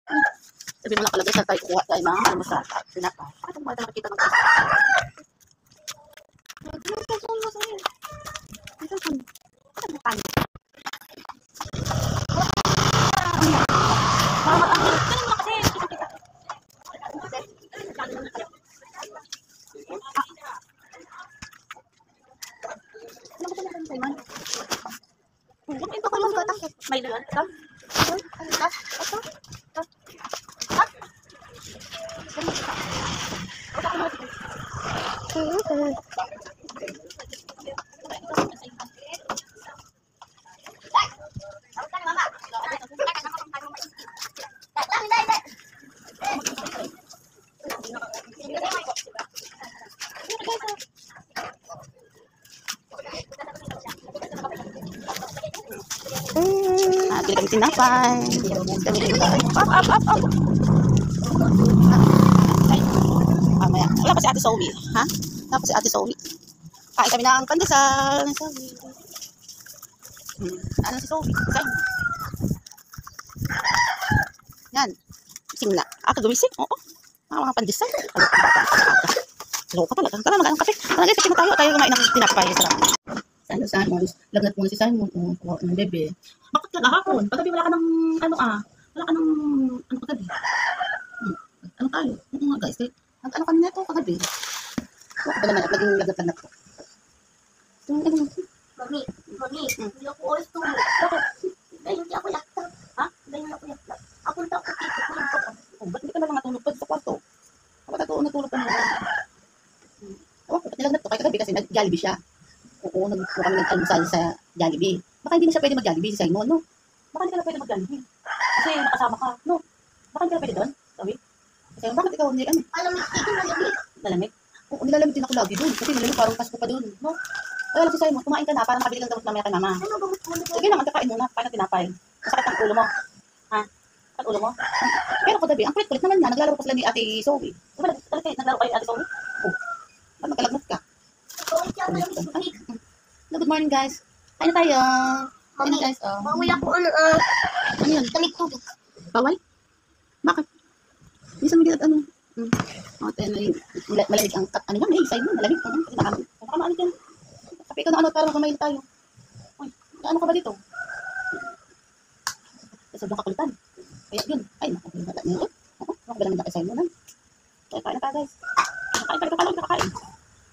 Sabi mo lang pala guys, tayo kukuha tayo mga almusal at sinapa. Bakit mo tayo nakikita ng guys? May doon? Bili kami tinapay. Up. Mamaya. Wala pa si Ate Zoe. Ha? Wala pa si Ate Zoe. Kain kami ng pandesal. Ano si Zoe? Saan? Yan. Sing na. Ako gumising. Oo. Mga pandesal. Loka pala. Tara mag-anong kape. Tara guys, kape na tayo. Tayo kumain ng tinapay. Sarap. Simon, lagnat muna si Simon. Oo, ng bebe. Bakit ka kahapon? Pagkabi wala ka ng, wala ka ng, pagkabi? Ano tayo? Oo nga guys, ano kanina ito kagabi? Bakit ba naman at naging lagnat ko? Mami, hindi ako oras tulog. Bakit? Dahil hindi ako laptop. Ha? Dahil ako laptop. Ako na ako dito. Ba't hindi ka na lang natulog pa sa kwarto? Bakit natulog ka muna? Ba't nilagnat ko? Kaya kagabi kasi nag-Jollibee siya. Oo, nagpupo kami nag-almusal sa Jollibee. Baka hindi na siya pwede mag-Jollibee si Simon, no? Baka hindi ka na pwede mag-Jollibee. Kasi nakasama ka, no? Baka hindi ka na pwede doon, sabi? Kasi bakit ikaw hindi, Malamig dito, malamig. Malamig? Oo, nilalamig din ako lagi doon. Kasi malamig parang Pasko pa doon, no? Kaya lang si Simon, kumain ka na para makabili kang gamot mamaya kay mama. Ano ba gusto mo? Sige naman, kakain muna. Kain ng tinapay. Masakit ang ulo mo. Ha? Ang ulo mo? Pero kagabi, ang kulit-kulit naman niya. Naglalaro pa sila ni Ate Zoe. Diba naglaro kayo ni Ate Zoe? Oo. Ba't magkalagnat ka? Good morning guys. Kain na tayo. Kain na guys. Bawi ako Ano yan? Talig tubig. Bawal? Bakit? Minsan mo dito malamig ang ano yan, side mo, malamig. Baka maanit yan. Kape ka na para magmamail tayo. Uy, ano ka ba dito? Sobrang kakulitan. Kaya yun. Ay, naku, wala niya yun. Ako ba naman na kay Simon? Kaya kain na tayo guys. Kakain.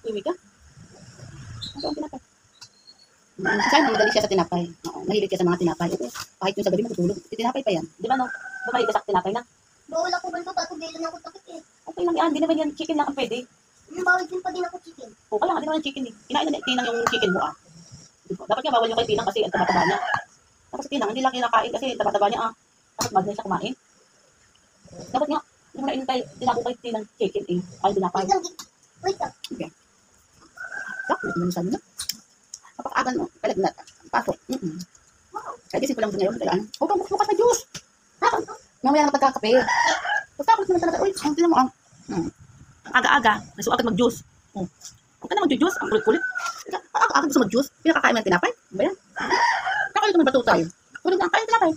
Uwi ka. Ano ang tinapay? Simon, madali siya sa tinapay. Mahilig siya sa mga tinapay. Kahit yung sa gabi matutulog. Tinapay pa yan. Di ba no? Ba mahilig ka sa tinapay na? Bawal ako ba ito? Ako bilang ako takit eh. Okay lang yan. Di naman yan chicken lang ang pwede. Bawal din pa din ako chicken. O kaya nga, di naman yung chicken eh. Kinain na ni Tinang yung chicken mo Diba? Dapat nga bawal yung kay Tinang kasi ang taba-taba niya. Tapos Tinang, hindi lang kinakain kasi ang taba-taba niya Dapat magna siya kumain. Dapat nga, yung nainin tayo, tinabo kay Tinang chicken eh. Ay, dinapay. Wait lang. Okay. Bakit naman sabi na? Kapag-agan mo, kalagnat. Pasok. Kaya gising ko lang ngayon. Huwag bukas na juice. Mamaya na pagkakape. Pagkakot naman talaga. Uy, ang tinan mo aga-aga. Gusto agad mag-juice. Huwag ka na mag-juice. Ang kulit-kulit. Aga-aga gusto mag-juice. Pinakakain mo ng tinapay. Ano ba yan? Kakalit naman bato tayo. Kulit na, kain tinapay.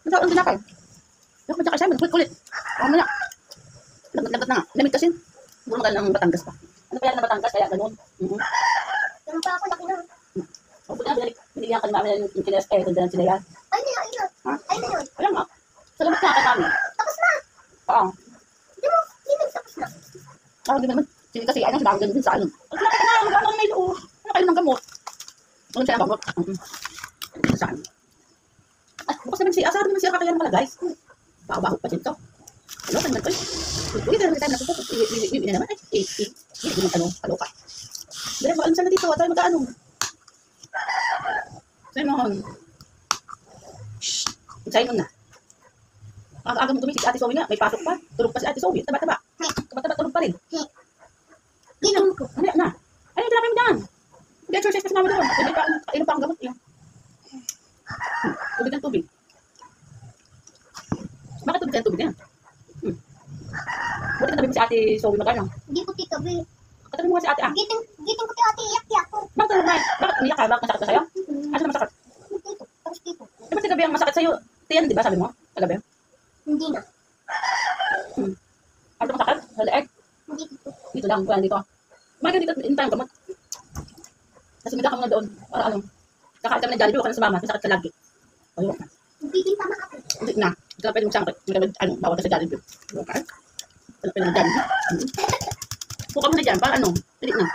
Nagkakain ng tinapay. Yung kanya kay Simon, kulit-kulit. Mamaya. Lagnat na nga. Lamig kasi. Siguro magalang ng Batangas pa. Ano pa yan na Batangas? Kaya ganun. Ganun pa ako, laki na. O, buti na, binigyan ka ni mami yung chinelas kayo kung dyan sila yan. Ay, hindi na. Ha? Ay, na yun. Wala nga. Salamat nga kay mami. Tapos na. Oo. Hindi tapos na. Di naman. Sili kasi ay nang sabaw ganun din sa ano. Pag sila ka na, magkano na may loo. Ano kayo ng gamot? Ano siya ng gamot? Saan? Ay, bukas naman siya. Sarap naman siya kakayan pala guys. Baho-baho pa dito. Ano ka naman? Uy, dahil tayo napupo. Iwi na naman. Hindi naman ano. Halo ka. Dahil mo, alam sana dito. Tayo magkaano. Simon. Shhh. Simon na. Aga-aga mo gumising si Ate Zoe nga. May pasok pa. Tulog pa si Ate Zoe. Taba-taba. Taba-taba tulog pa rin. Ginong ko. Ano na? Ay, tinapay mo dyan. Mag-exercise kasi naman doon. Inom pa ang gamot. Tubig ng tubig. Bakit tubig ng tubig yan? Buti katabi mo si Ate Zoe mag-ano. Hindi ko titabi. Katabi mo nga si Ate Giting ko ti ate, iyak-iyak ko. Bakit tulog na? Bakit umiyak ka? Bakit masakit ka sa'yo? Asa na masakit? Dito, tapos dito. Di ba si gabi ang masakit sa'yo? Tiyan, di ba sabi mo? Kagabi? Hindi na. Ano masakit? Sa leeg? Hindi dito. Dito lang, wala dito. Maka dito, intay ang gamot. Kasi ka muna doon, para ano. Kakain kami ng Jollibee, huwag ka na sumama, masakit ka lagi. Ayun. Hindi din tama ako. Hindi na. Hindi na pwede magsangkit. Hindi na ano, bawal ka sa Jollibee. Okay? Hindi na pwede mag-Jollibee. Huwag ka muna dyan, para ano, hindi na.